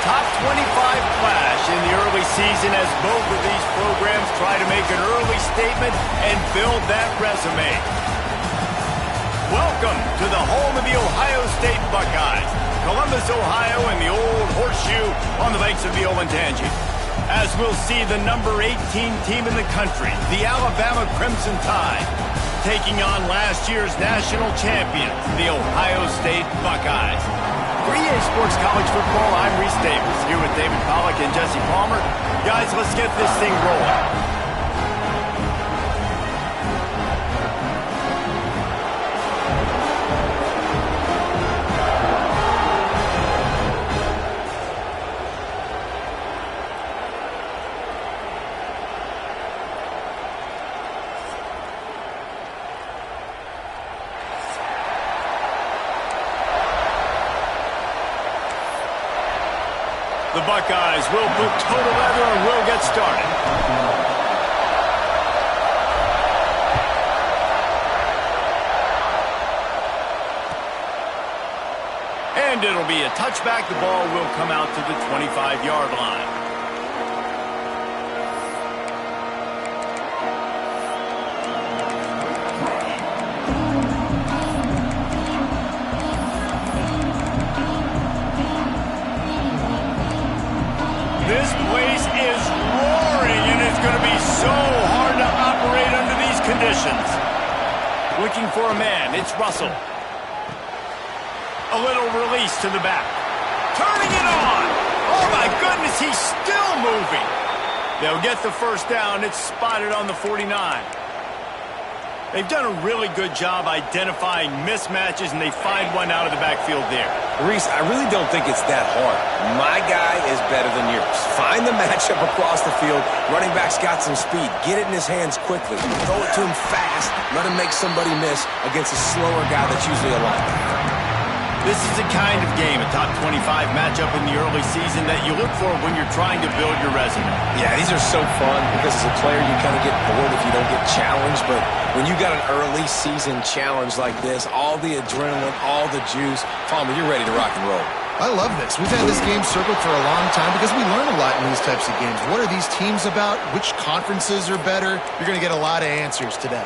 top 25 clash in the early season as both of these programs try to make an early statement and build that resume. Welcome to the home of the Ohio State Buckeyes, Columbus, Ohio, and the old horseshoe on the banks of the Olentangy. As we'll see the number 18 team in the country, the Alabama Crimson Tide, taking on last year's national champions, the Ohio State Buckeyes. For EA Sports College Football, I'm Reese Davis, here with David Pollack and Jesse Palmer. Guys, let's get this thing rolling. The Buckeyes will put total leather and will get started. And it'll be a touchback. The ball will come out to the 25-yard line. This place is roaring, and it's going to be so hard to operate under these conditions. Looking for a man, it's Russell. A little release to the back. Turning it on. Oh, my goodness, he's still moving. They'll get the first down. It's spotted on the 49. They've done a really good job identifying mismatches, and they find one out of the backfield there. Reese, I really don't think it's that hard. My guy is better than yours. Find the matchup across the field. Running back's got some speed. Get it in his hands quickly. Throw it to him fast. Let him make somebody miss against a slower guy that's usually a linebacker. This is the kind of game, a top 25 matchup in the early season, that you look for when you're trying to build your resume. Yeah, these are so fun because as a player you kind of get bored if you don't get challenged, but when you got an early season challenge like this, all the adrenaline, all the juice, Palmer, you're ready to rock and roll. I love this. We've had this game circled for a long time because we learn a lot in these types of games. What are these teams about? Which conferences are better? You're going to get a lot of answers today.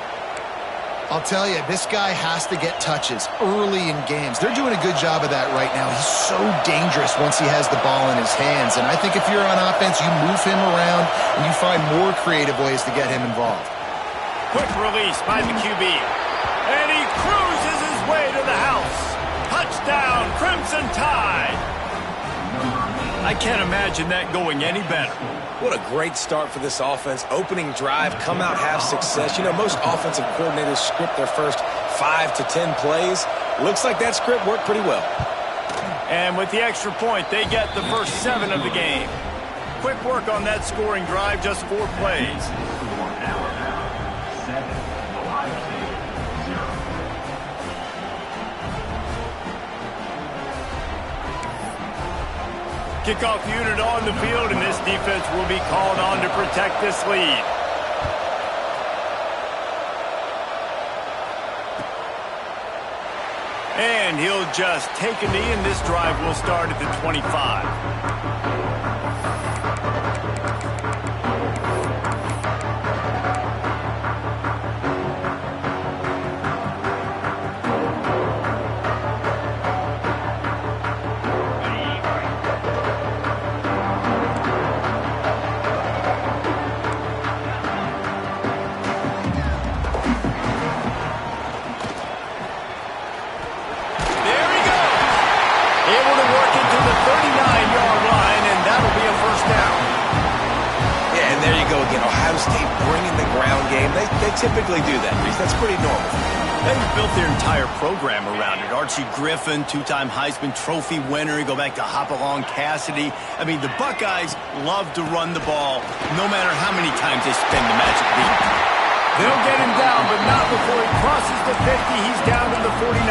I'll tell you, this guy has to get touches early in games. They're doing a good job of that right now. He's so dangerous once he has the ball in his hands. And I think if you're on offense, you move him around and you find more creative ways to get him involved. Quick release by the QB. And he cruises his way to the house. Touchdown, Crimson Tide. I can't imagine that going any better. What a great start for this offense. Opening drive, come out, have success. You know, most offensive coordinators script their first 5 to 10 plays. Looks like that script worked pretty well. And with the extra point, they get the first 7 of the game. Quick work on that scoring drive, just 4 plays. Kickoff unit on the field, and this defense will be called on to protect this lead. And he'll just take a knee, and this drive will start at the 25. They typically do that, Reese. That's pretty normal. They've built their entire program around it. Archie Griffin, 2-time Heisman Trophy winner. You go back to Hopalong Cassidy. I mean, the Buckeyes love to run the ball, no matter how many times they spend the magic beat. They'll get him down, but not before he crosses the 50. He's down to the 49.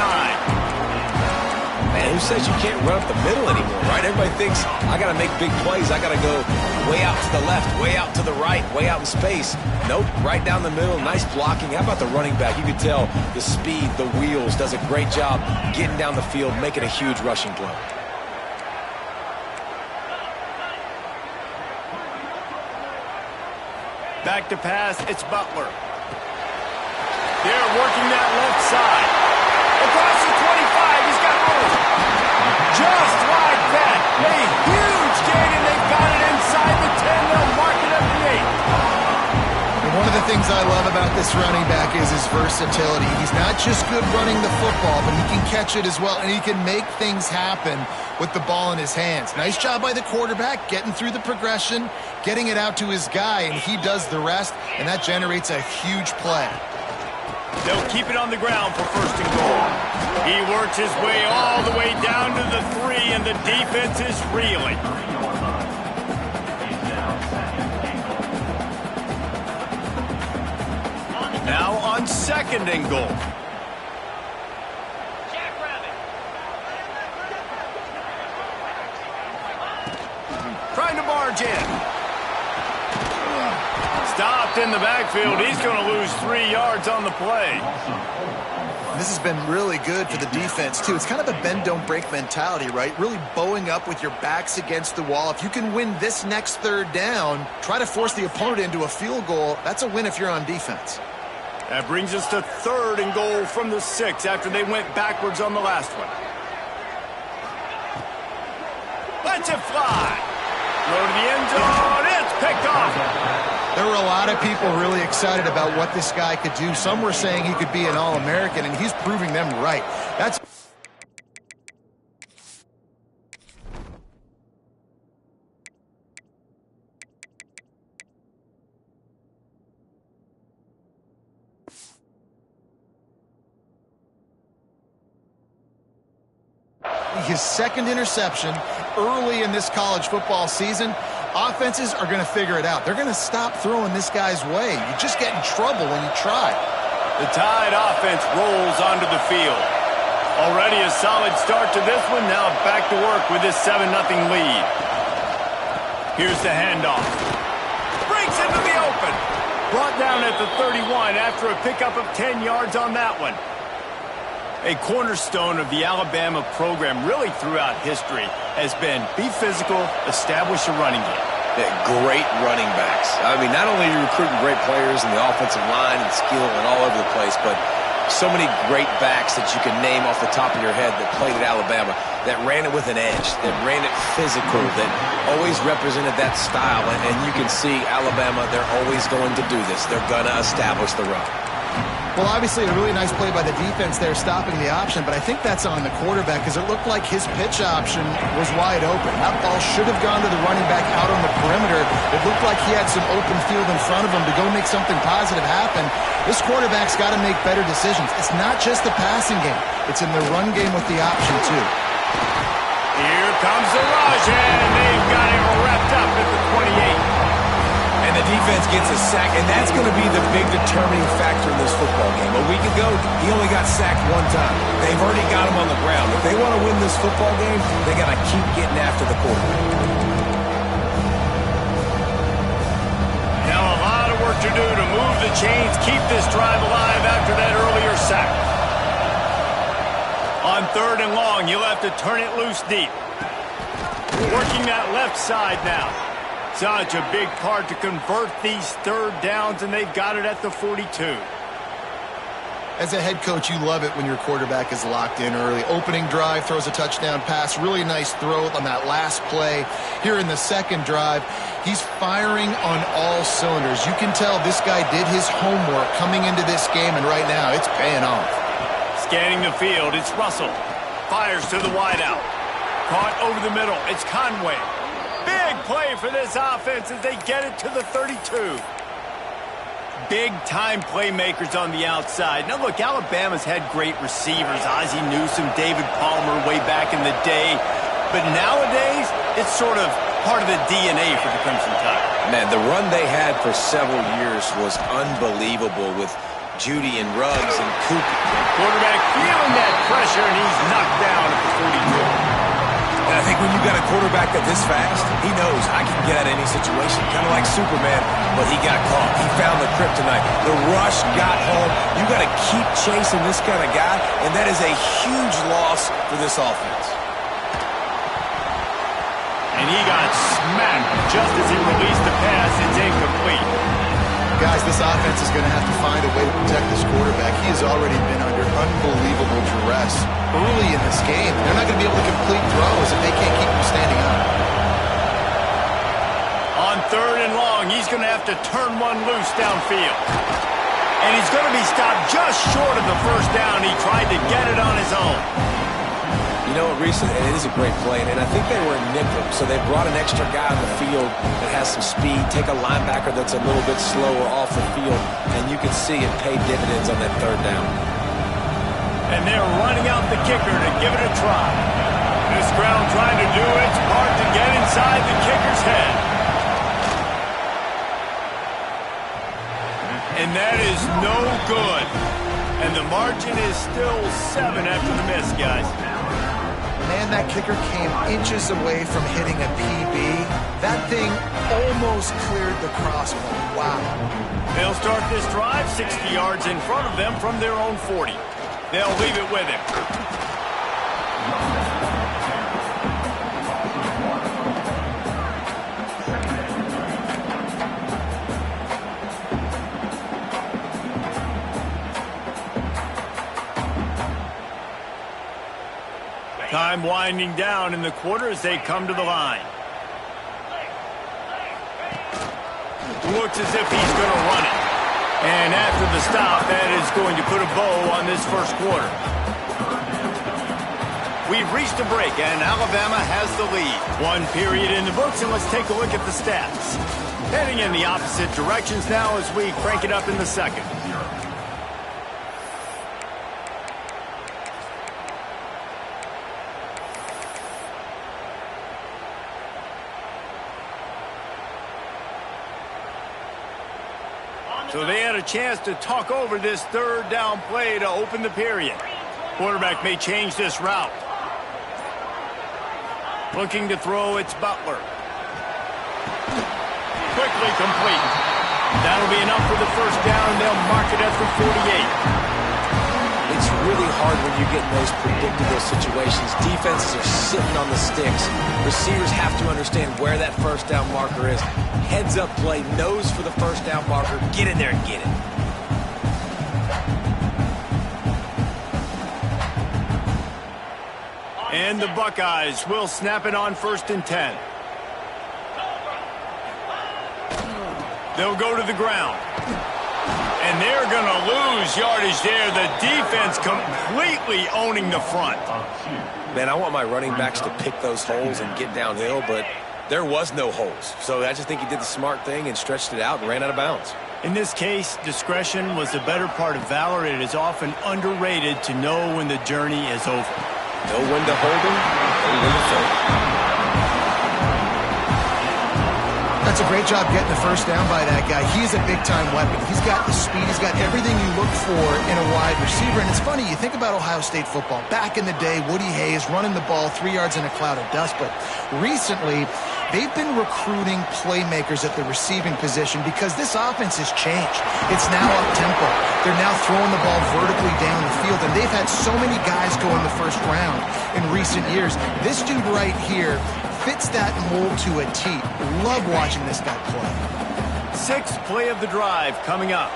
Man, who says you can't run up the middle anymore, right? Everybody thinks, I got to make big plays. I got to go way out to the left, way out to the right, way out in space. Nope, right down the middle, nice blocking. How about the running back? You could tell the speed, the wheels, does a great job getting down the field, making a huge rushing play. Back to pass, it's Butler. They're working that left side. Across the 25, he's got room. Just like that. A huge gain, and they've got it inside the 10. They'll mark it at the 8. And one of the things I love about this running back is his versatility. He's not just good running the football, but he can catch it as well, and he can make things happen with the ball in his hands. Nice job by the quarterback, getting through the progression, getting it out to his guy, and he does the rest, and that generates a huge play. They'll keep it on the ground for first and goal. He works his way all the way down to the 3, and the defense is reeling. Now on second and goal. Trying to barge in. Stopped in the backfield. He's going to lose 3 yards on the play. This has been really good for the defense, too. It's kind of a bend-don't-break mentality, right? Really bowing up with your backs against the wall. If you can win this next third down, try to force the opponent into a field goal. That's a win if you're on defense. That brings us to third and goal from the 6 after they went backwards on the last one. Let's it fly. Throw to the end zone. It's picked off. There were a lot of people really excited about what this guy could do. Some were saying he could be an All-American, and he's proving them right. That's his second interception early in this college football season. Offenses are going to figure it out. They're going to stop throwing this guy's way. You just get in trouble when you try. The Tide offense rolls onto the field. Already a solid start to this one. Now back to work with this 7-0 lead. Here's the handoff. Breaks into the open. Brought down at the 31 after a pickup of 10 yards on that one. A cornerstone of the Alabama program really throughout history has been be physical, establish a running game. Great running backs. I mean, not only are you recruiting great players in the offensive line and skill and all over the place, but so many great backs that you can name off the top of your head that played at Alabama, that ran it with an edge, that ran it physical, that always represented that style. And you can see Alabama, they're always going to do this. They're going to establish the run. Well, obviously a really nice play by the defense there stopping the option, but I think that's on the quarterback because it looked like his pitch option was wide open. That ball should have gone to the running back out on the perimeter. It looked like he had some open field in front of him to go make something positive happen. This quarterback's got to make better decisions. It's not just the passing game. It's in the run game with the option, too. Here comes the rush, and they've got him wrapped up at the 28. And the defense gets a sack, and that's going to be the big determining factor in this football game. A week ago, he only got sacked one time. They've already got him on the ground. If they want to win this football game, they got to keep getting after the quarterback. Now a lot of work to do to move the chains, keep this drive alive after that earlier sack. On third and long, you'll have to turn it loose deep. Working that left side now. Such a big part to convert these third downs, and they've got it at the 42. As a head coach, you love it when your quarterback is locked in early. Opening drive, throws a touchdown pass. Really nice throw on that last play. Here in the second drive, he's firing on all cylinders. You can tell this guy did his homework coming into this game, and right now it's paying off. Scanning the field, it's Russell. Fires to the wideout. Caught over the middle, it's Conway. Big play for this offense as they get it to the 32. Big-time playmakers on the outside. Now, look, Alabama's had great receivers. Ozzie Newsome, David Palmer way back in the day. But nowadays, it's sort of part of the DNA for the Crimson Tide. Man, the run they had for several years was unbelievable with Judy and Ruggs and Cooper. Quarterback feeling that pressure, and he's knocked down at the 42. And I think when you've got a quarterback that this fast, he knows I can get out of any situation, kind of like Superman, but he got caught. He found the kryptonite. The rush got home. You got to keep chasing this kind of guy, and that is a huge loss for this offense. And he got smacked just as he released the pass. It's incomplete. Guys, this offense is going to have to find a way to protect this quarterback. He has already been under unbelievable duress early in this game. They're not going to be able to complete throws if they can't keep him standing up. On 3rd and long, he's going to have to turn one loose downfield. And he's going to be stopped just short of the first down. He tried to get it on his own. You know what, recently, and it is a great play, and I think they were in nickel, so they brought an extra guy on the field that has some speed, take a linebacker that's a little bit slower off the field, and you can see it paid dividends on that 3rd down. And they're running out the kicker to give it a try. This ground trying to do its part to get inside the kicker's head. And that is no good. And the margin is still 7 after the miss, guys. Man, that kicker came inches away from hitting a PB. That thing almost cleared the crossbar. Wow. They'll start this drive 60 yards in front of them from their own 40. They'll leave it with him. Time winding down in the quarter as they come to the line. Looks as if he's going to run it. And after the stop, that is going to put a bow on this first quarter. We've reached a break, and Alabama has the lead. 1 period in the books, and let's take a look at the stats. Heading in the opposite directions now as we crank it up in the second. So they had a chance to talk over this 3rd down play to open the period. Quarterback may change this route. Looking to throw, it's Butler. Quickly complete. That'll be enough for the first down, and they'll mark it at the 48. It's really hard when you get in those predictable situations. Defenses are sitting on the sticks. Receivers have to understand where that first down marker is. Heads up play, nose for the first down marker. Get in there and get it. And the Buckeyes will snap it on 1st and 10. They'll go to the ground. And they're going to lose yardage there. The defense completely owning the front. Man, I want my running backs to pick those holes and get downhill, but there was no holes. So I just think he did the smart thing and stretched it out and ran out of bounds. In this case, discretion was the better part of valor. It is often underrated to know when the journey is over. Know when to hold him, know when to throw him. That's a great job getting the first down by that guy. He's a big-time weapon. He's got the speed. He's got everything you look for in a wide receiver. And it's funny, you think about Ohio State football. Back in the day, Woody Hayes running the ball 3 yards in a cloud of dust. But recently, they've been recruiting playmakers at the receiving position because this offense has changed. It's now up-tempo. They're now throwing the ball vertically down the field. And they've had so many guys go in the first round in recent years. This dude right here fits that mold to a T. Love watching this guy play. 6th play of the drive coming up.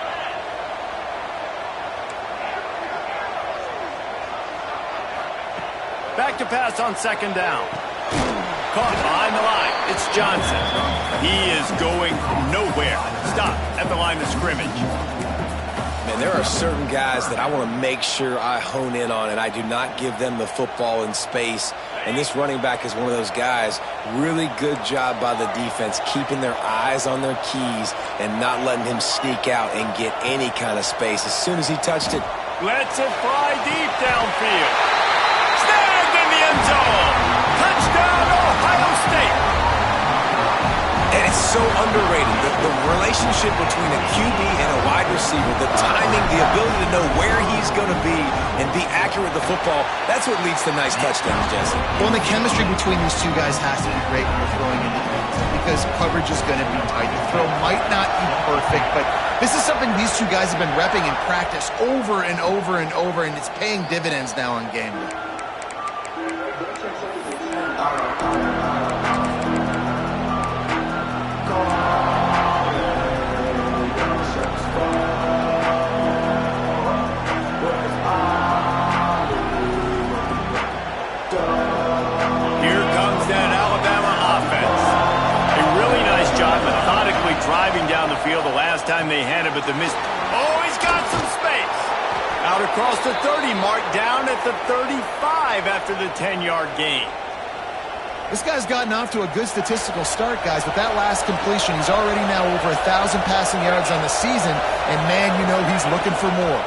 Back to pass on 2nd down. Caught behind the line. It's Johnson. He is going nowhere. Stop at the line of scrimmage. Man, there are certain guys that I want to make sure I hone in on, and I do not give them the football in space. And this running back is one of those guys. Really good job by the defense, keeping their eyes on their keys and not letting him sneak out and get any kind of space. As soon as he touched it, lets it fly deep downfield. Snagged in the end zone. Touchdown, Ohio State. And it's so underrated. The relationship between a QB and a wide receiver, the timing, the ability to know where he's going to be and be accurate with the football, that's what leads to nice touchdowns, Jesse. Well, and the chemistry between these two guys has to be great when you're throwing into the end zone because coverage is going to be tight. The throw might not be perfect, but this is something these two guys have been repping in practice over and over and over, and it's paying dividends now on game day. field the last time they had it, but the miss. Oh, he's got some space. Out across the 30 mark, down at the 35 after the 10-yard gain. This guy's gotten off to a good statistical start, guys. With that last completion, he's already now over 1,000 passing yards on the season, and man, you know he's looking for more.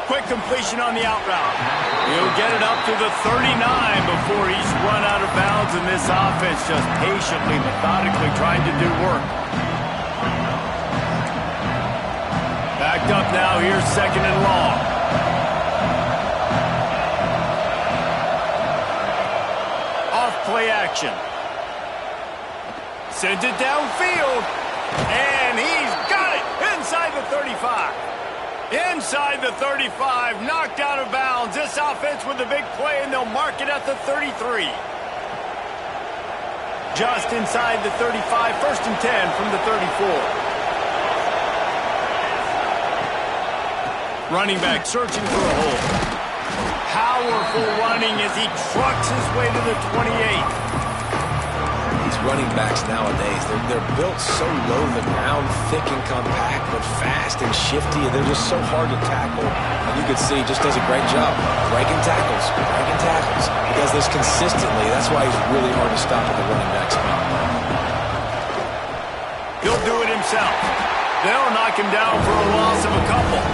Quick completion on the out route. He'll get it up to the 39 before he's run out of bounds, and this offense just patiently, methodically trying to do work. Backed up now, here's 2nd and long. Play action. Sends it downfield. And he's got it inside the 35. Inside the 35. Knocked out of bounds. This offense with a big play, and they'll mark it at the 33. Just inside the 35. 1st and 10 from the 34. Running back searching for a hole. Powerful running as he trucks his way to the 28. These running backs nowadays, they're built so low to the ground, thick and compact, but fast and shifty. They're just so hard to tackle. And you can see he just does a great job breaking tackles. He does this consistently. That's why he's really hard to stop at the running back spot. He'll do it himself. They'll knock him down for a loss of a couple.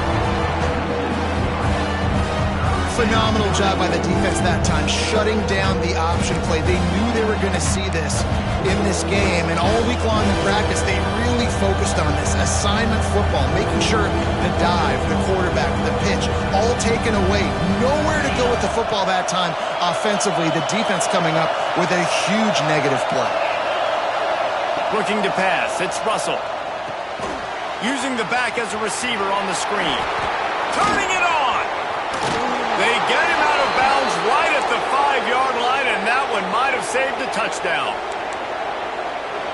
Phenomenal job by the defense that time, shutting down the option play. They knew they were going to see this in this game, and all week long in practice, they really focused on this. Assignment football, making sure the dive, the quarterback, the pitch, all taken away. Nowhere to go with the football that time offensively. The defense coming up with a huge negative play. Looking to pass, it's Russell. Using the back as a receiver on the screen. Turning it on! They get him out of bounds right at the 5-yard line, and that one might have saved a touchdown.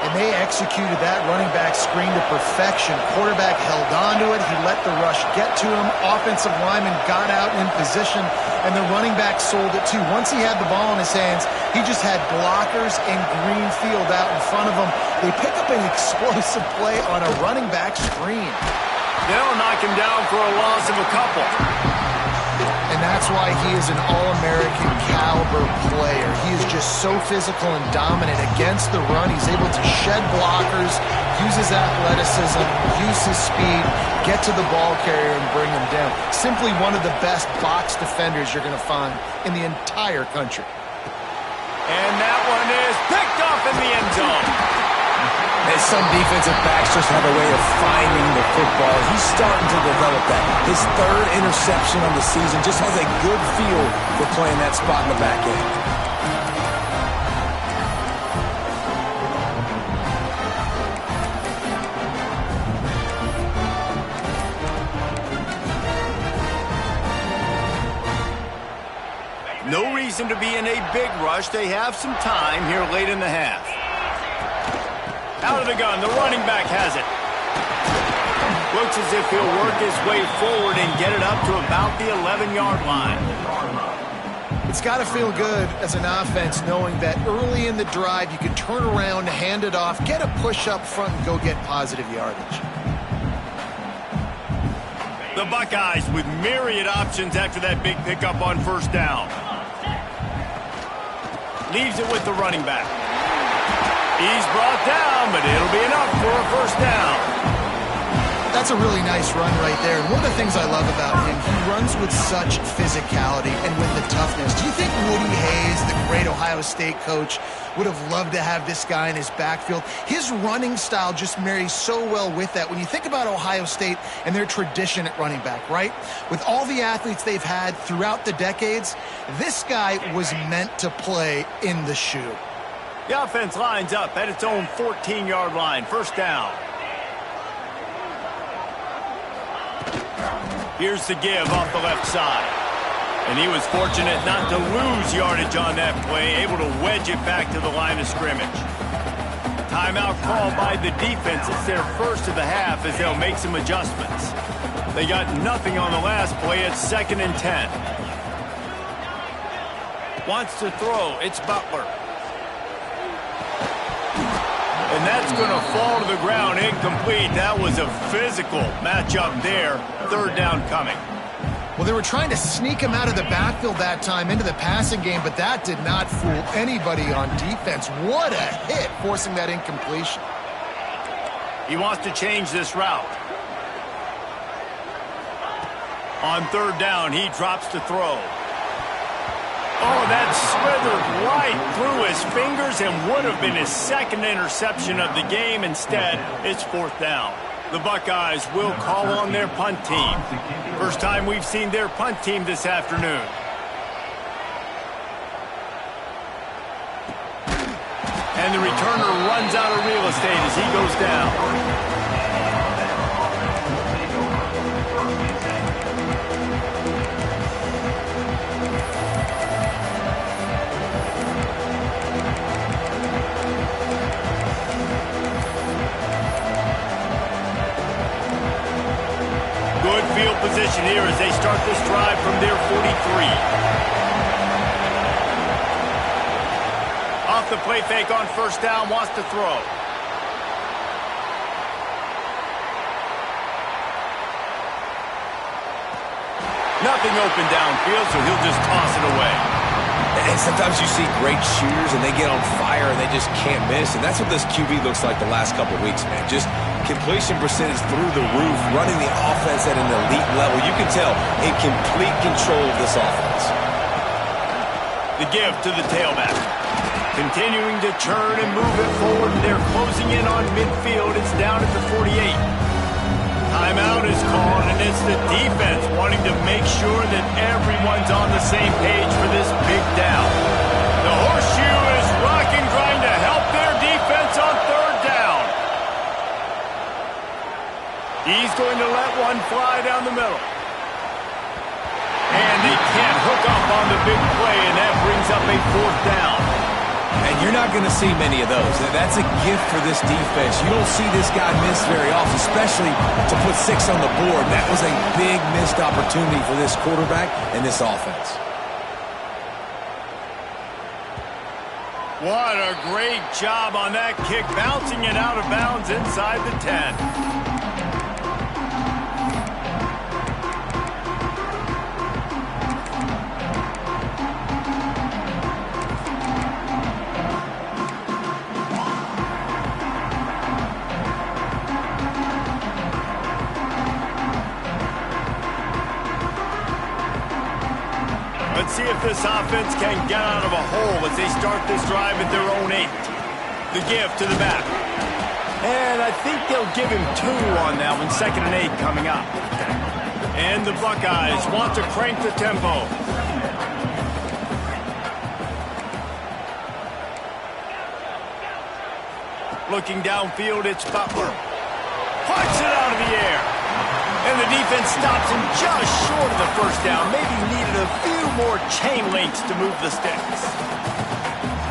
And they executed that running back screen to perfection. Quarterback held on to it. He let the rush get to him. Offensive lineman got out in position, and the running back sold it too. Once he had the ball in his hands, he just had blockers and green field out in front of him. They pick up an explosive play on a running back screen. They'll knock him down for a loss of a couple. And that's why he is an All-American caliber player. He is just so physical and dominant against the run. He's able to shed blockers, use his athleticism, use his speed, get to the ball carrier and bring him down. Simply one of the best box defenders you're going to find in the entire country. And that one is picked off in the end zone. And some defensive backs just have a way of finding the football. He's starting to develop that. His 3rd interception of the season just has a good feel for playing that spot in the back end. No reason to be in a big rush. They have some time here late in the half. Out of the gun, the running back has it. Looks as if he'll work his way forward and get it up to about the 11-yard line. It's got to feel good as an offense knowing that early in the drive you can turn around, hand it off, get a push up front, and go get positive yardage. The Buckeyes with myriad options after that big pickup on 1st down. Leaves it with the running back. He's brought down, but it'll be enough for a 1st down. That's a really nice run right there. And one of the things I love about him, he runs with such physicality and with the toughness. Do you think Woody Hayes, the great Ohio State coach, would have loved to have this guy in his backfield? His running style just marries so well with that. When you think about Ohio State and their tradition at running back, right? With all the athletes they've had throughout the decades, this guy was meant to play in the shoe. The offense lines up at its own 14-yard line. 1st down. Here's the give off the left side. And he was fortunate not to lose yardage on that play, able to wedge it back to the line of scrimmage. Timeout called by the defense. It's their 1st of the half as they'll make some adjustments. They got nothing on the last play. It's 2nd and 10. Wants to throw. It's Butler. And and that's going to fall to the ground incomplete. That was a physical matchup there. Third down coming. Well, they were trying to sneak him out of the backfield that time into the passing game, but that did not fool anybody on defense. What a hit, forcing that incompletion. He wants to change this route. On third down, he drops to throw. Oh, that slithered right through his fingers and would have been his second interception of the game. Instead, it's fourth down. The Buckeyes will call on their punt team. First time we've seen their punt team this afternoon. And the returner runs out of real estate as he goes down. Good field position here as they start this drive from their 43. Off the play fake on first down, wants to throw. Nothing open downfield, so he'll just toss it away. And sometimes you see great shooters and they get on fire and they just can't miss. And that's what this QB looks like the last couple of weeks, man. Just completion percentage through the roof, running the offense at an elite level. You can tell in complete control of this offense. The give to the tailback. Continuing to turn and move it forward. They're closing in on midfield. It's down at the 48. Timeout is called, and it's the defense wanting to make sure that everyone's on the same page for this big down. The horseshoe is rocking, trying to help their defense on third down. He's going to let one fly down the middle. And they can't hook up on the big play, and that brings up a fourth down. And you're not going to see many of those. That's a gift for this defense. You don't see this guy miss very often, especially to put 6 on the board. That was a big missed opportunity for this quarterback and this offense. What a great job on that kick, bouncing it out of bounds inside the 10. Let's see if this offense can get out of a hole as they start this drive at their own 8. The give to the back. And I think they'll give him 2 on that one. 2nd and 8 coming up. And the Buckeyes want to crank the tempo. Looking downfield, it's Butler. Punts it out of the air. And the defense stops him just short of the first down. Maybe needed a few more chain links to move the sticks.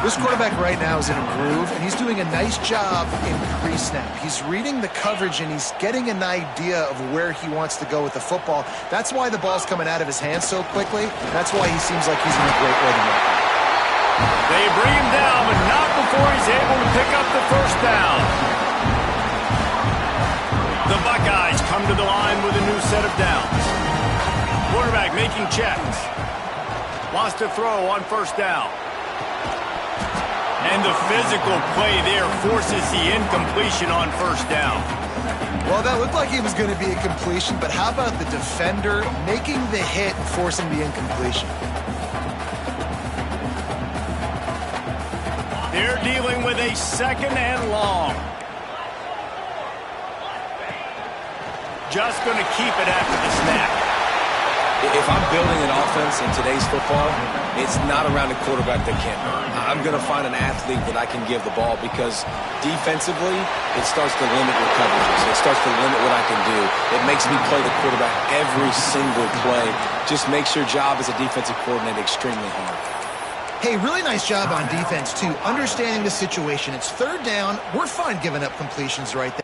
This quarterback right now is in a groove, and he's doing a nice job in pre-snap. He's reading the coverage, and he's getting an idea of where he wants to go with the football. That's why the ball's coming out of his hands so quickly. That's why he seems like he's in a great rhythm right now. They bring him down, but not before he's able to pick up the first down. The Buckeyes come to the line with a new set of downs. Quarterback making checks. Wants to throw on first down. And the physical play there forces the incompletion on first down. Well, that looked like he was going to be a completion, but how about the defender making the hit and forcing the incompletion? They're dealing with a 2nd and long. Just going to keep it after the snap. If I'm building an offense in today's football, it's not around a quarterback that can't run. I'm going to find an athlete that I can give the ball because defensively, it starts to limit your coverages. It starts to limit what I can do. It makes me play the quarterback every single play. Just makes your job as a defensive coordinator extremely hard. Hey, really nice job on defense, too. Understanding the situation. It's third down. We're fine giving up completions right there.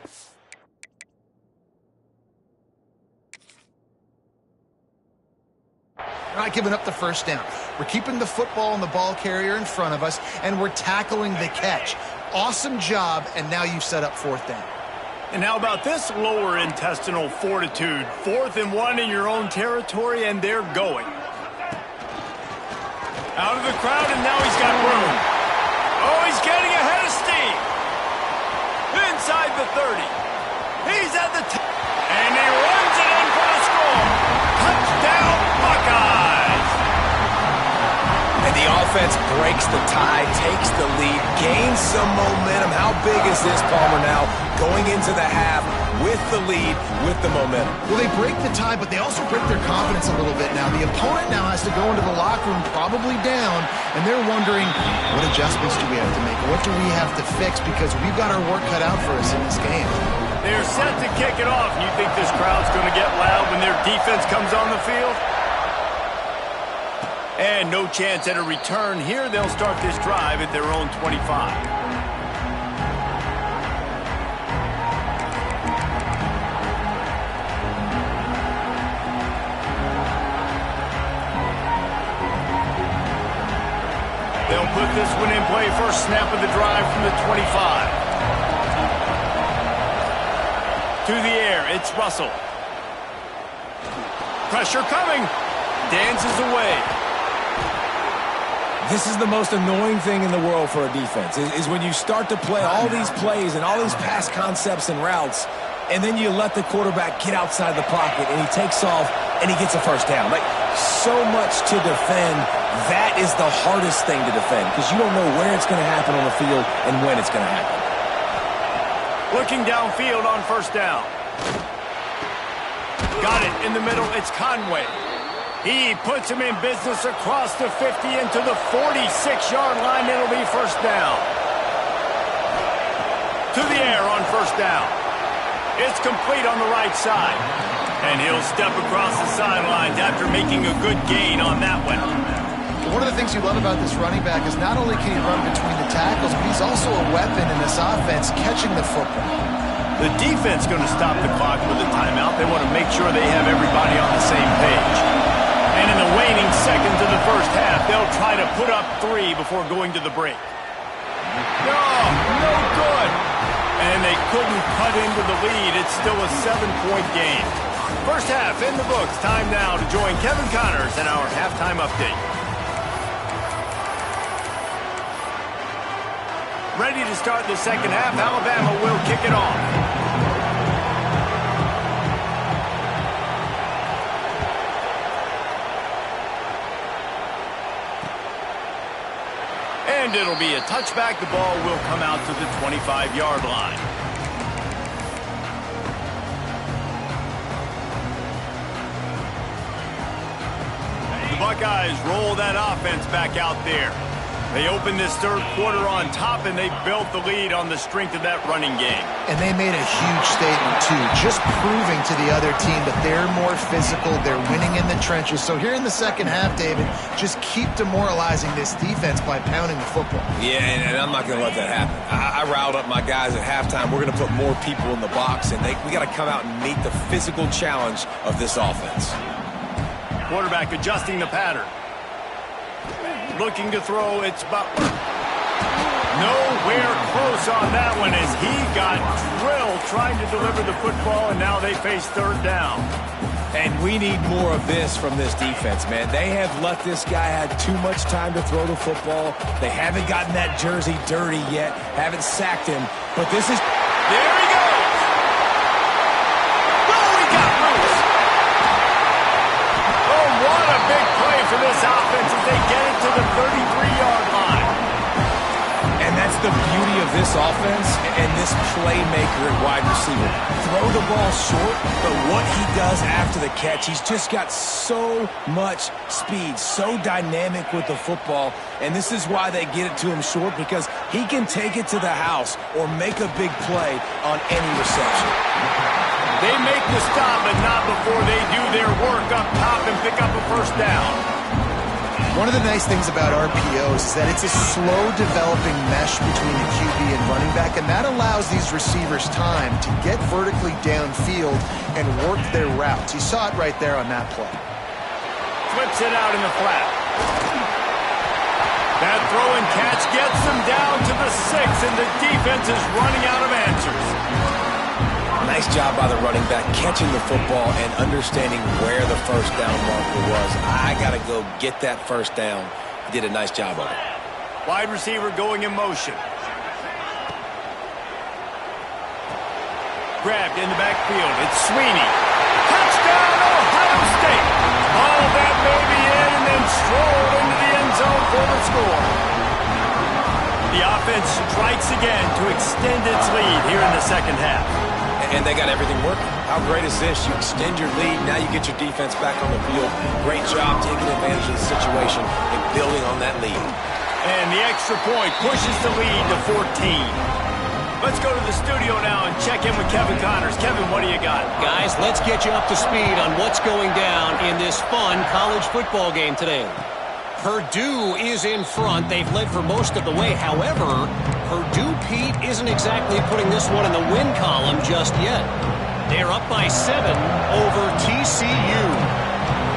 We're not giving up the first down. We're keeping the football and the ball carrier in front of us, and we're tackling the catch. Awesome job, and now you've set up 4th down. And how about this lower intestinal fortitude? 4th and 1 in your own territory, and they're going. Out of the crowd, and now he's got room. Oh, he's getting ahead of steam. Inside the 30. He's at the 10. And he runs it in for the score. Touchdown, Buckeyes. And the offense breaks the tie, takes the lead, gains some momentum. How big is this, Palmer, now going into the half with the lead, with the momentum? Well, they break the tie, but they also break their confidence a little bit now. The opponent now has to go into the locker room probably down, and they're wondering, what adjustments do we have to make? What do we have to fix? Because we've got our work cut out for us in this game. They're set to kick it off, and you think this crowd's going to get loud when their defense comes on the field? And no chance at a return here. They'll start this drive at their own 25. They'll put this one in play. First snap of the drive from the 25. To the air, it's Russell. Pressure coming. Dances away. This is the most annoying thing in the world for a defense, is when you start to play all these plays and all these pass concepts and routes, and then you let the quarterback get outside the pocket, and he takes off, and he gets a first down. Like, so much to defend. That is the hardest thing to defend, because you don't know where it's going to happen on the field and when it's going to happen. Looking downfield on first down. Got it in the middle. It's Conway. He puts him in business across the 50 into the 46-yard line. It'll be first down. To the air on first down. It's complete on the right side. And he'll step across the sidelines after making a good gain on that one. One of the things you love about this running back is not only can he run between the tackles, but he's also a weapon in this offense catching the football. The defense going to stop the clock with a timeout. They want to make sure they have everybody on the same page. And in the waning seconds of the first half, they'll try to put up 3 before going to the break. No good. And they couldn't cut into the lead. It's still a 7-point game. First half in the books. Time now to join Kevin Connors in our halftime update. Ready to start the second half. Alabama will kick it off. And it'll be a touchback. The ball will come out to the 25-yard line. The Buckeyes roll that offense back out there. They opened this third quarter on top, and they built the lead on the strength of that running game. And they made a huge statement, too, just proving to the other team that they're more physical, they're winning in the trenches. So here in the second half, David, just keep demoralizing this defense by pounding the football. Yeah, and I'm not going to let that happen. I riled up my guys at halftime. We're going to put more people in the box, and we got to come out and meet the physical challenge of this offense. Quarterback adjusting the pattern. Looking to throw, it's Butler. Nowhere close on that one as he got drilled trying to deliver the football, and now they face third down. And we need more of this from this defense, man. They have let this guy have too much time to throw the football. They haven't gotten that jersey dirty yet, haven't sacked him, but this is... There he goes! Oh, he got loose! Oh, what a big play for this offense as they get it to the 33-yard line. And that's the beauty of this offense and this playmaker at wide receiver. Throw the ball short, but what he does after the catch, he's just got so much speed, so dynamic with the football, and this is why they get it to him short, because he can take it to the house or make a big play on any reception. They make the stop, but not before they do their work up top and pick up a first down. One of the nice things about RPOs is that it's a slow-developing mesh between the QB and running back, and that allows these receivers time to get vertically downfield and work their routes. You saw it right there on that play. Flips it out in the flat. That throw and catch gets them down to the 6, and the defense is running out of answers. Nice job by the running back, catching the football and understanding where the first down marker was. I got to go get that first down. He did a nice job of it. Wide receiver going in motion. Grabbed in the backfield. It's Sweeney. Touchdown, Ohio State. Ball that baby in and then strolled into the end zone for the score. The offense strikes again to extend its lead here in the second half. And they got everything working. How great is this? You extend your lead. Now you get your defense back on the field. Great job taking advantage of the situation and building on that lead. And the extra point pushes the lead to 14. Let's go to the studio now and check in with Kevin Connors. Kevin, what do you got? Guys, let's get you up to speed on what's going down in this fun college football game today. Purdue is in front. They've led for most of the way. However, Purdue, Pete, isn't exactly putting this one in the win column just yet. They're up by 7 over TCU.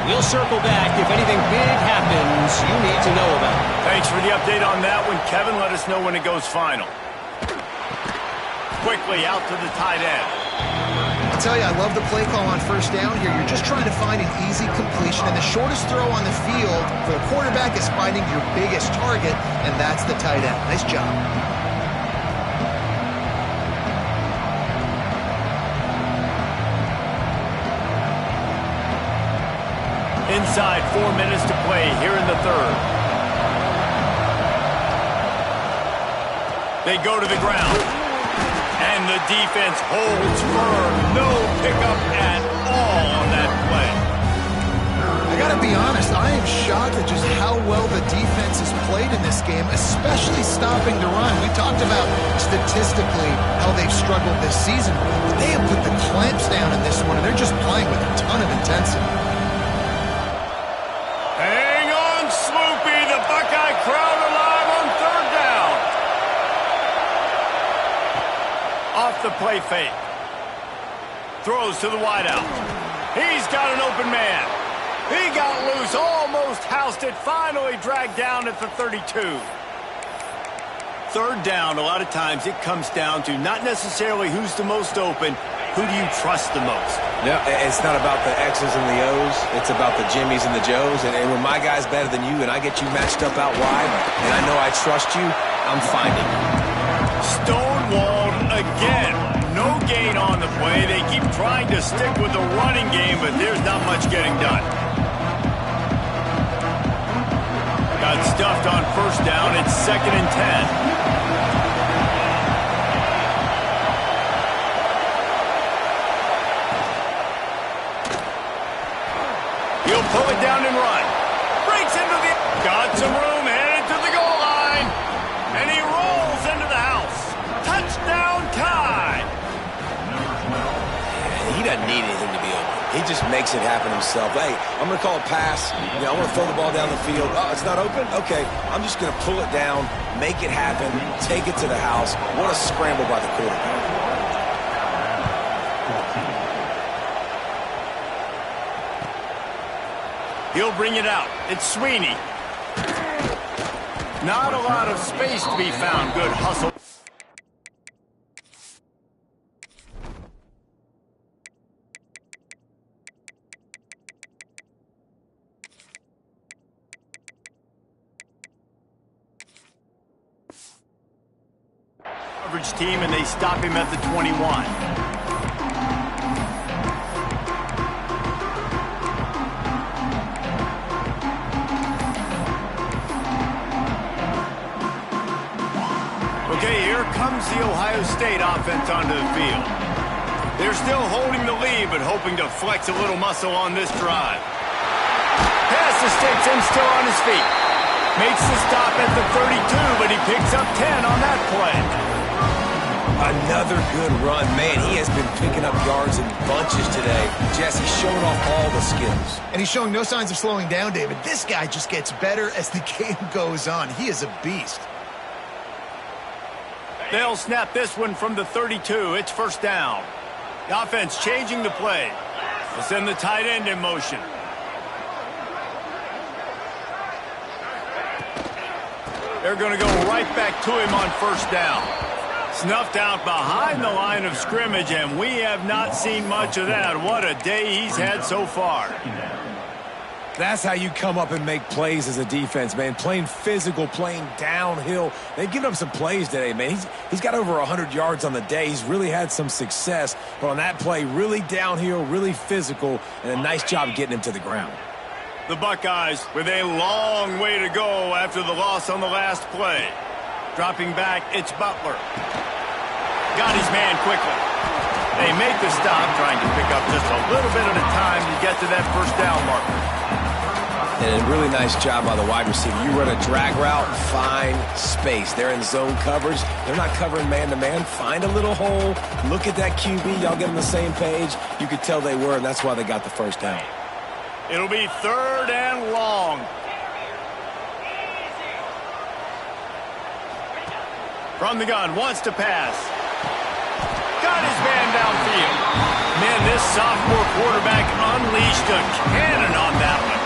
We'll circle back if anything big happens you need to know about. Thanks for the update on that one, Kevin. Let us know when it goes final. Quickly out to the tight end. I'll tell you, I love the play call on first down here. You're just trying to find an easy completion, and the shortest throw on the field for the quarterback is finding your biggest target, and that's the tight end. Nice job. Inside 4 minutes to play here in the third. They go to the ground. And the defense holds firm. No pickup at all on that play. I got to be honest, I am shocked at just how well the defense has played in this game, especially stopping the run. We talked about statistically how they've struggled this season, but they have put the clamps down in this one, and they're just playing with a ton of intensity. Hang on, Sloopy. The Buckeye crowd alive on third down. Off the play fake. Throws to the wideout. He's got an open man. He got loose, almost housed it, finally dragged down at the 32. Third down, a lot of times it comes down to not necessarily who's the most open, who do you trust the most? No, it's not about the X's and the O's. It's about the Jimmies and the Joes. And when my guy's better than you and I get you matched up out wide and I know I trust you, I'm finding you. Stonewalled again. No gain on the play. They keep trying to stick with the running game, but there's not much getting done. Got stuffed on first down. It's 2nd and 10. He'll pull it down and run. Breaks into the... Got some room, headed to the goal line. And he rolls into the house. Touchdown tie. He doesn't need anything to be open. He just makes it happen himself. Hey, I'm going to call a pass. You know, I want to throw the ball down the field. Oh, it's not open? Okay. I'm just going to pull it down, make it happen, take it to the house. What a scramble by the quarterback. He'll bring it out. It's Sweeney. Not a lot of space to be found. Good hustle. Coverage team, and they stop him at the 21. Okay, here comes the Ohio State offense onto the field. They're still holding the lead, but hoping to flex a little muscle on this drive. Pass escapes him, still on his feet. Makes the stop at the 32, but he picks up 10 on that play. Another good run. Man, he has been picking up yards in bunches today. Jesse showing off all the skills. And he's showing no signs of slowing down, David. This guy just gets better as the game goes on. He is a beast. They'll snap this one from the 32. It's first down. The offense changing the play. They'll send the tight end in motion. They're going to go right back to him on first down. Snuffed out behind the line of scrimmage, and we have not seen much of that. What a day he's had so far. That's how you come up and make plays as a defense, man. Playing physical, playing downhill. They've given up some plays today, man. He's got over 100 yards on the day. He's really had some success. But on that play, really downhill, really physical, and a nice job getting him to the ground. The Buckeyes with a long way to go after the loss on the last play. Dropping back, it's Butler. Got his man quickly. They make the stop, trying to pick up just a little bit at a time to get to that first down marker. And a really nice job by the wide receiver. You run a drag route, find space. They're in zone coverage. They're not covering man-to-man. Find a little hole. Look at that QB. Y'all get on the same page. You could tell they were, and that's why they got the first down. It'll be 3rd and long. From the gun, wants to pass. Got his man downfield. Man, this sophomore quarterback unleashed a cannon on that one.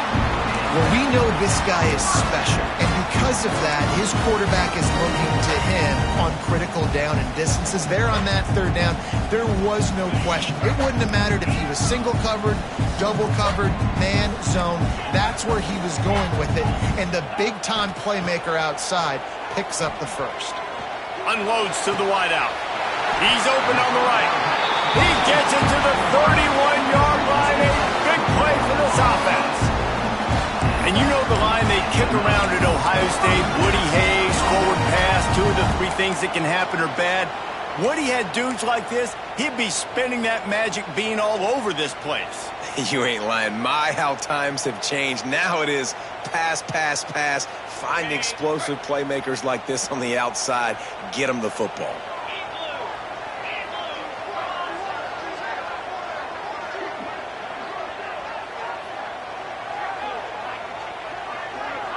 Well, we know this guy is special, and because of that, his quarterback is looking to him on critical down and distances. There on that 3rd down, there was no question. It wouldn't have mattered if he was single covered, double covered, man, zone. That's where he was going with it, and the big-time playmaker outside picks up the first. Unloads to the wideout. He's open on the right. He gets it to the 31-yard line. A big play for this offense. And you know the line they kick around at Ohio State, Woody Hayes, forward pass, 2 of the 3 things that can happen are bad. Woody had dudes like this, he'd be spinning that magic bean all over this place. You ain't lying. My, how times have changed. Now it is pass, pass, pass. Find explosive playmakers like this on the outside. Get them the football.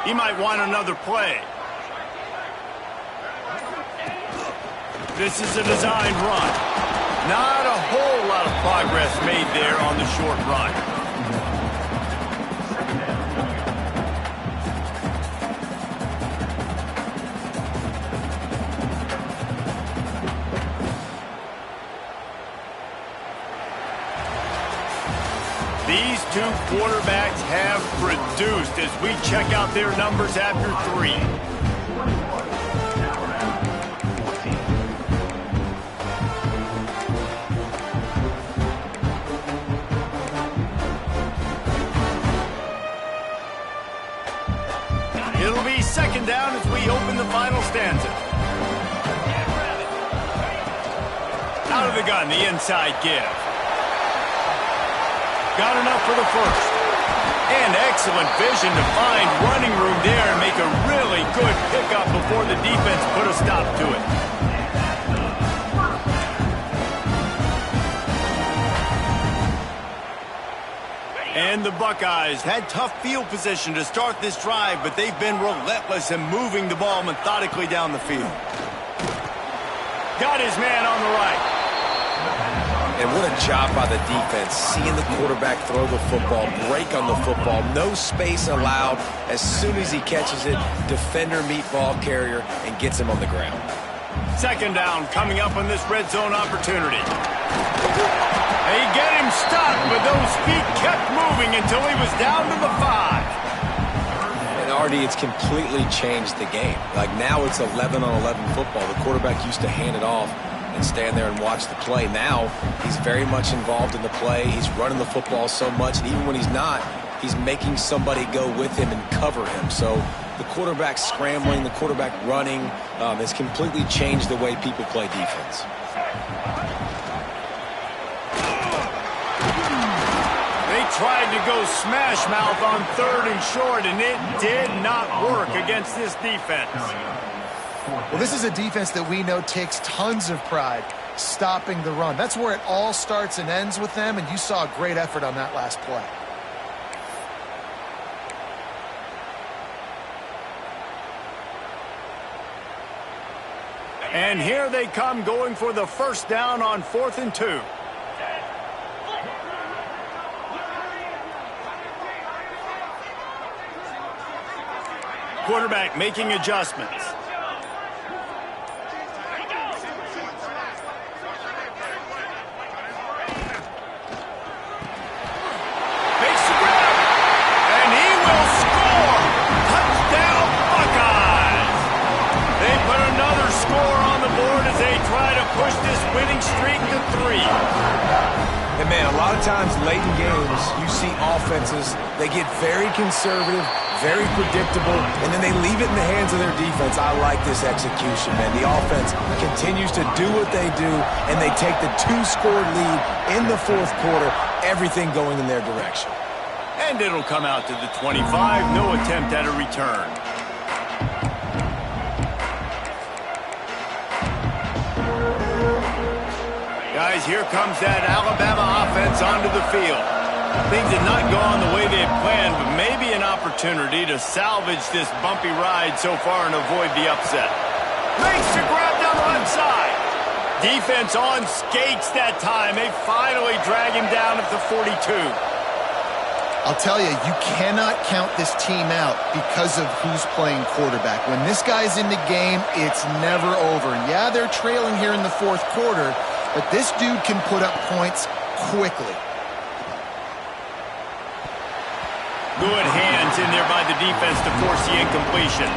He might want another play. This is a designed run. Not a whole lot of progress made there on the short run. These 2 quarterbacks have produced as we check out their numbers after 3. It'll be 2nd down as we open the final stanza. Out of the gun, the inside give. Got enough for the first. And excellent vision to find running room there and make a really good pickup before the defense put a stop to it. And the Buckeyes had tough field position to start this drive, but they've been relentless in moving the ball methodically down the field. Got his man on the right. And what a job by the defense, seeing the quarterback throw the football, break on the football, no space allowed. As soon as he catches it, defender meet ball carrier and gets him on the ground. 2nd down coming up on this red zone opportunity. They get him stopped, but those feet kept moving until he was down to the 5. And Artie, it's completely changed the game. Like now it's 11-on-11 football. The quarterback used to hand it off and stand there and watch the play. Now he's very much involved in the play. He's running the football so much, and even when he's not, he's making somebody go with him and cover him. So the quarterback scrambling, the quarterback running has completely changed the way people play defense. They tried to go smash mouth on 3rd and short, and it did not work against this defense. Well, this is a defense that we know takes tons of pride stopping the run. That's where it all starts and ends with them, and you saw a great effort on that last play. And here they come going for the first down on 4th and 2. Quarterback making adjustments. try to push this winning streak to 3. And man, a lot of times late in games, you see offenses, they get very conservative, very predictable, and then they leave it in the hands of their defense. I like this execution, man. The offense continues to do what they do, and they take the 2-score lead in the fourth quarter, everything going in their direction. And it'll come out to the 25, no attempt at a return. Guys, here comes that Alabama offense onto the field. Things did not go on the way they had planned, but maybe an opportunity to salvage this bumpy ride so far and avoid the upset. Makes the grab down the left side. Defense on skates that time. They finally drag him down at the 42. I'll tell you, you cannot count this team out because of who's playing quarterback. When this guy's in the game, it's never over. And yeah, they're trailing here in the fourth quarter, but this dude can put up points quickly. Good hands in there by the defense to force the incompletion.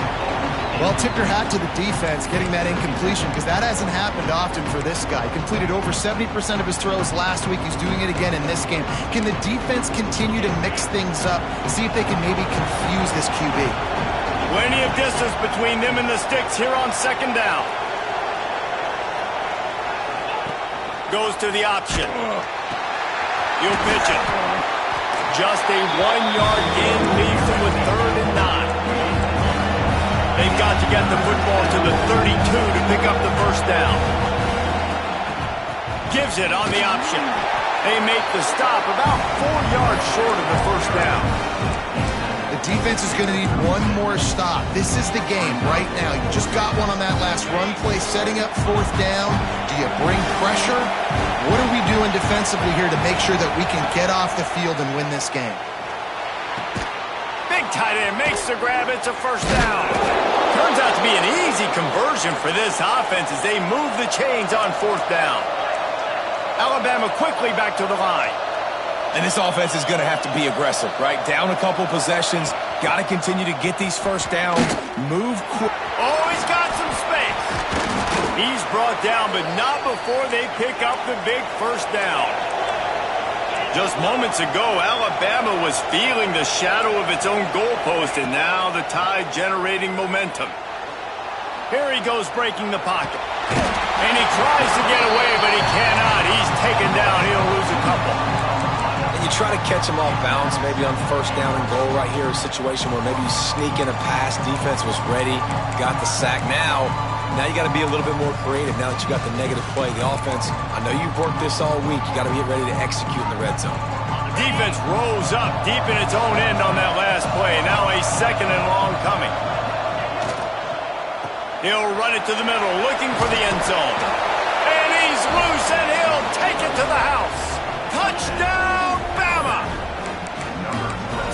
Well, tip your hat to the defense getting that incompletion because that hasn't happened often for this guy. He completed over 70% of his throws last week. He's doing it again in this game. Can the defense continue to mix things up and see if they can maybe confuse this QB? Plenty of distance between them and the sticks here on second down. Goes to the option. He'll pitch it. Just a 1-yard gain leaves them with 3rd and 9. They've got to get the football to the 32 to pick up the first down. Gives it on the option. They make the stop about 4 yards short of the first down. The defense is going to need one more stop. This is the game right now. You just got one on that last run play, setting up 4th down. Do you bring pressure? What are we doing defensively here to make sure that we can get off the field and win this game? Big tight end makes the grab. It's a first down. Turns out to be an easy conversion for this offense as they move the chains on 4th down. Alabama quickly back to the line. And this offense is going to have to be aggressive, right? Down a couple possessions. Got to continue to get these first downs. Move quick. Oh, he's got some space. He's brought down, but not before they pick up the big first down. Just moments ago, Alabama was feeling the shadow of its own goalpost, and now the Tide generating momentum. Here he goes breaking the pocket. And he tries to get away, but he cannot. He's taken down. He'll lose a couple. And you try to catch him off balance, maybe on first down and goal right here, a situation where maybe you sneak in a pass. Defense was ready, got the sack. Now you got to be a little bit more creative now that you got the negative play. The offense, I know you've worked this all week. You got to get ready to execute in the red zone. Defense rolls up deep in its own end on that last play. Now a 2nd and long coming. He'll run it to the middle, looking for the end zone. And he's loose, and he'll take it to the house. Touchdown, Bama!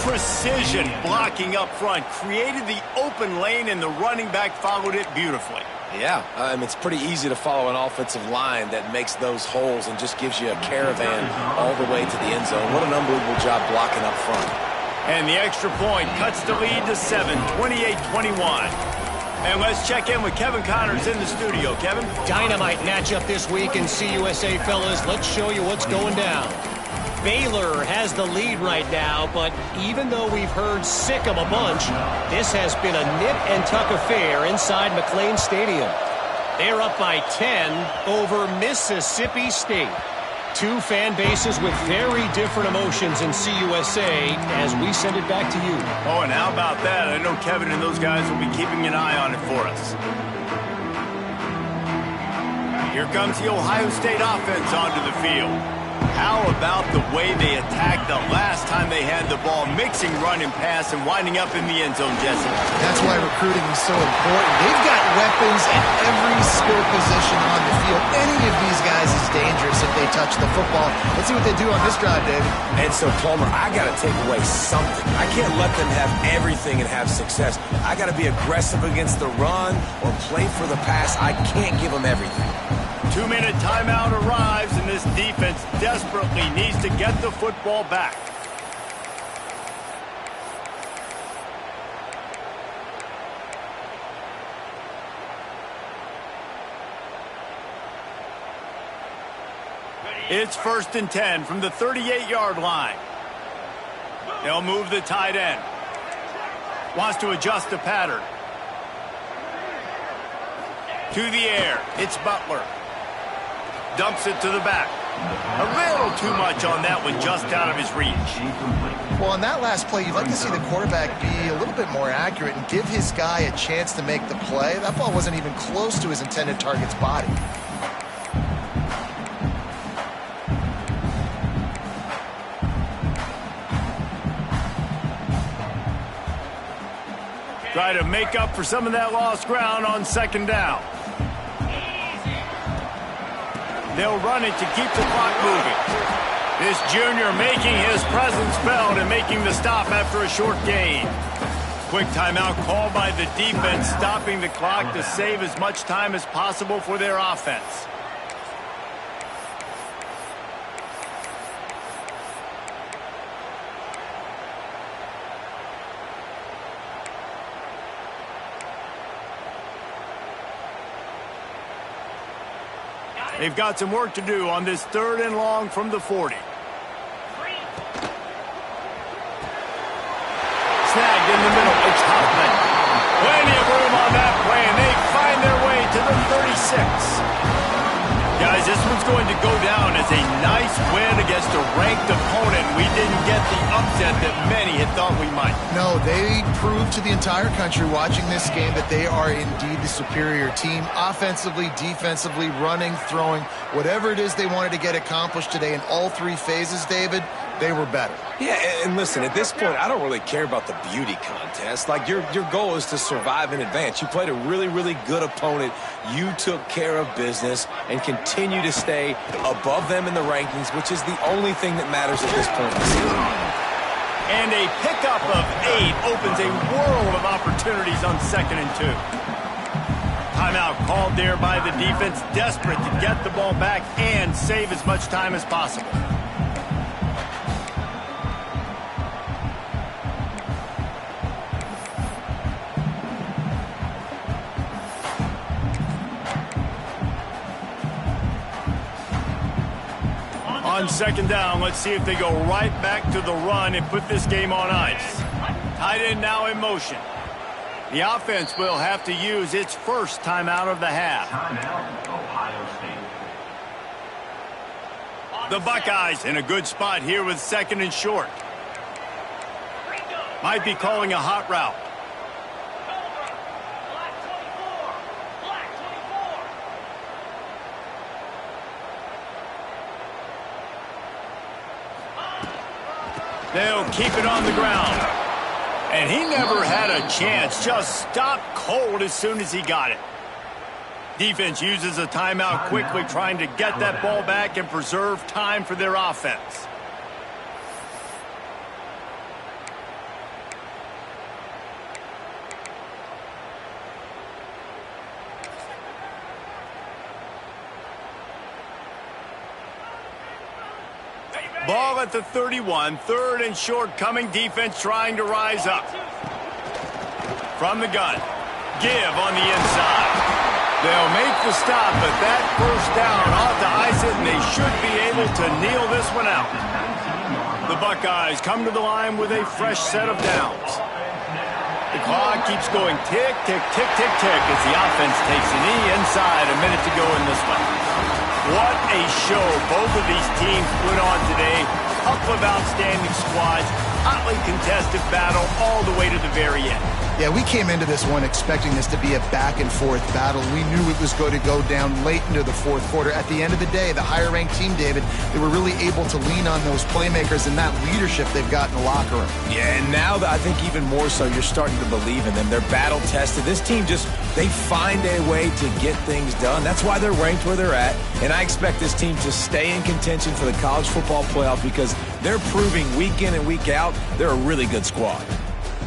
Precision blocking up front, created the open lane, and the running back followed it beautifully. Yeah, it's pretty easy to follow an offensive line that makes those holes and just gives you a caravan all the way to the end zone. What an unbelievable job blocking up front. And the extra point cuts the lead to 7, 28-21. And let's check in with Kevin Connors in the studio. Kevin? Dynamite matchup this week in CUSA, fellas. Let's show you what's going down. Baylor has the lead right now, but even though we've heard sick of a bunch, this has been a nip-and-tuck affair inside McLean Stadium. They're up by 10 over Mississippi State. Two fan bases with very different emotions in CUSA as we send it back to you. Oh, and how about that? I know Kevin and those guys will be keeping an eye on it for us. Here comes the Ohio State offense onto the field. How about the way they attacked the last time they had the ball, mixing run and pass and winding up in the end zone, Jesse? That's why recruiting is so important. They've got weapons at every skill position on the field. Any of these guys is dangerous if they touch the football. Let's see what they do on this drive, David. And so, Palmer, I got to take away something. I can't let them have everything and have success. I got to be aggressive against the run or play for the pass. I can't give them everything. 2-minute timeout arrives, and this defense desperately needs to get the football back. It's 1st and 10 from the 38-yard line. They'll move the tight end. Wants to adjust the pattern. To the air, it's Butler. Dumps it to the back. A little too much on that one, just out of his reach. Well, on that last play, you'd like to see the quarterback be a little bit more accurate and give his guy a chance to make the play. That ball wasn't even close to his intended target's body. Try to make up for some of that lost ground on 2nd down. They'll run it to keep the clock moving. This junior making his presence felt and making the stop after a short gain. Quick timeout called by the defense, stopping the clock to save as much time as possible for their offense. They've got some work to do on this 3rd and long from the 40. Snagged in the middle. It's Hoffman. Plenty of room on that play, and they find their way to the 36. Guys, this one's going to go down as a nice win against a ranked opponent. We didn't get the upset that many had thought we might. No, they proved to the entire country watching this game that they are indeed the superior team. Offensively, defensively, running, throwing, whatever it is they wanted to get accomplished today in all 3 phases, David, they were better. Yeah, and listen, at this point, I don't really care about the beauty contest. Like, your goal is to survive and advance. You played a really, really good opponent. You took care of business and continue to stay above them in the rankings, which is the only thing that matters at this point in the season. And a pickup of 8 opens a world of opportunities on 2nd and 2. Timeout called there by the defense, desperate to get the ball back and save as much time as possible. On 2nd down, let's see if they go right back to the run and put this game on ice. Tight end now in motion. The offense will have to use its first timeout of the half. The Buckeyes in a good spot here with 2nd and short. Might be calling a hot route. They'll keep it on the ground. And he never had a chance. Just stopped cold as soon as he got it. Defense uses a timeout quickly, trying to get that ball back and preserve time for their offense. Ball at the 31, 3rd and short coming. Defense trying to rise up. From the gun. Give on the inside. They'll make the stop, but that 1st down ought to ice it, and they should be able to kneel this one out. The Buckeyes come to the line with a fresh set of downs. The clock keeps going tick, tick, tick, tick, tick as the offense takes a knee inside. A minute to go in this one. What a show both of these teams put on today. Couple of outstanding squads. Hotly contested battle all the way to the very end. Yeah, we came into this one expecting this to be a back-and-forth battle. We knew it was going to go down late into the 4th quarter. At the end of the day, the higher-ranked team, David, they were really able to lean on those playmakers and that leadership they've got in the locker room. Yeah, and now I think even more so, you're starting to believe in them. They're battle-tested. This team they find a way to get things done. That's why they're ranked where they're at. And I expect this team to stay in contention for the college football playoff because they're proving week in and week out they're a really good squad.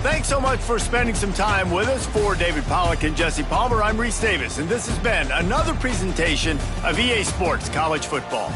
Thanks so much for spending some time with us. For David Pollack and Jesse Palmer, I'm Reese Davis, and this has been another presentation of EA Sports College Football.